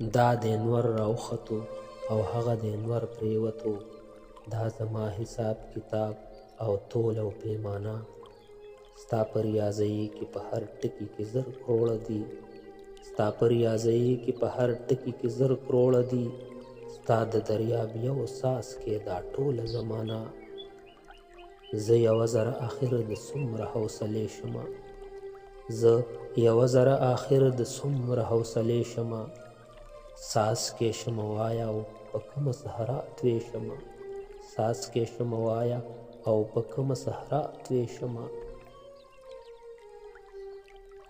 دا د انور راوختو او هغه د انور پریوتو، دا زما حساب کتاب او تول او پیمانه، ستا په ریاضیي کې په هر ټکي کې 1000 کروړه دي، ستا په ریاضیي کې په هر ټکي کې 1000 کروړه دي، ستا د دریاب یو ساس کې دا ټوله زمانه. زه 1000 اخر د څومره حوصلې شمه، زه 1000 اخر د څومره حوصلې شمه، ساس کې شمه وایا او په کومه صحرا توی شمه، ساس کې شمه وایا او په کومه صحرا توی شمه.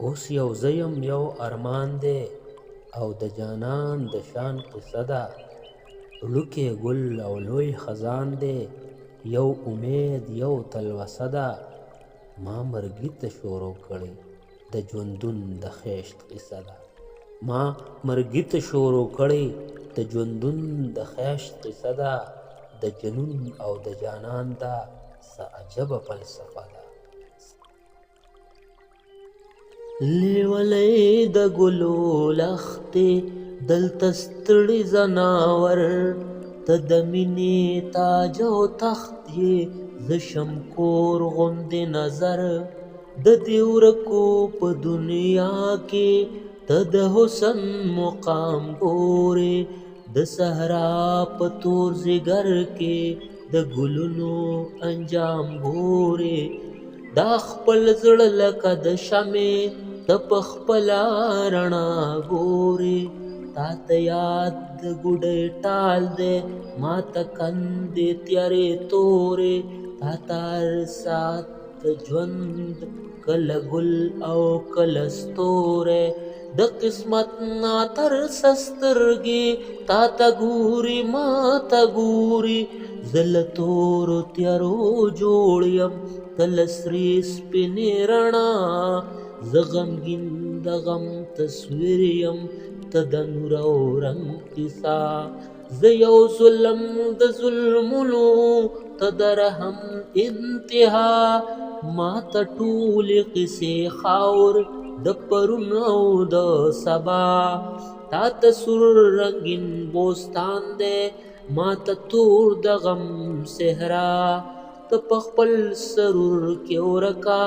اوس یو زیم یو ارمان دی او د جانان د شان قصه ده، لوکې ګل او لوی خزان دی، یو امید یو تلوسه ده، ما مرګي ته شروع کړې د ژوندون د خیشت قصه ده، ما مرګي ته شروع کړې د ژوندون د خیشت قصه ده، د جنون او د جانان ده څه عجبه فلسفه ده. لیولۍ د ګلو لختې دلته ستړي ځناور، ته د مینې تاج او تخت یې زه شمکور غوندې نظر، د دې ورکو په دنیا کې ته د حسن مقام ګورې، د صحرا په تور ځیګر کې د ګلونو انجام ګورې، دا خپل زړه لکه د شمعې ته په خپله رڼا ګورې، تا ته یاد د ګوډۍ ټال دی ما ته کندې تیارې تورې، تا ته هر ساعت د ژوند کله ګل او کله ستوری، د قسمت نه تر سترګې تا ته ګوري ما ته ګوري، زه له تورو تیارو جوړ یم ته له سرې سپینې رڼا، زه غمګین د غم تصویر یم ته د نور او رنګ کیسه، زه یو ظلم د ظلمونو ته د رحم انتها، ما ته ټولې قصې خاور د پرون او د سبا، تا ته سور رنګین بوستان دی ما ته تور د غم صحرا، ته په خپل سرور کې ورکا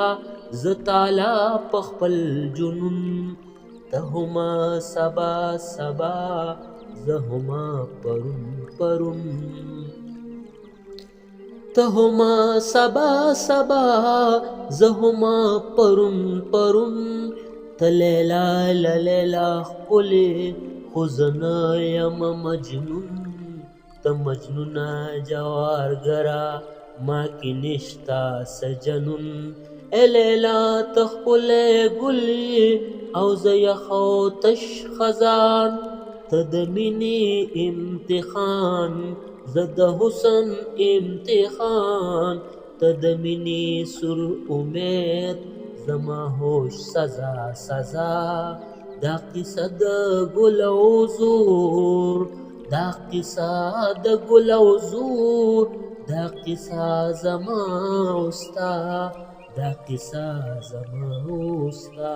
زه تالا په خپل جنون، ته هما سبا سبا زه هما پرون پرون، ته هما سبا سبا زه هما پرون پرون، ته لیلا لیلا ښکلې خو زه نه یم مجنون، ته مجنونه جوارګره ما کې نشته څه جنون، ای لیلا ته ښکلی ګل او زه یخ او تش خزان، ته د مینې امتحان زه د حسن امتحان، ته د مینې سور امید زما هوش سزا سزا، دا قصه د ګل او زور، دا قصه د ګل او زور، دا قصه زما او ستا، دا قصه زما او ستا.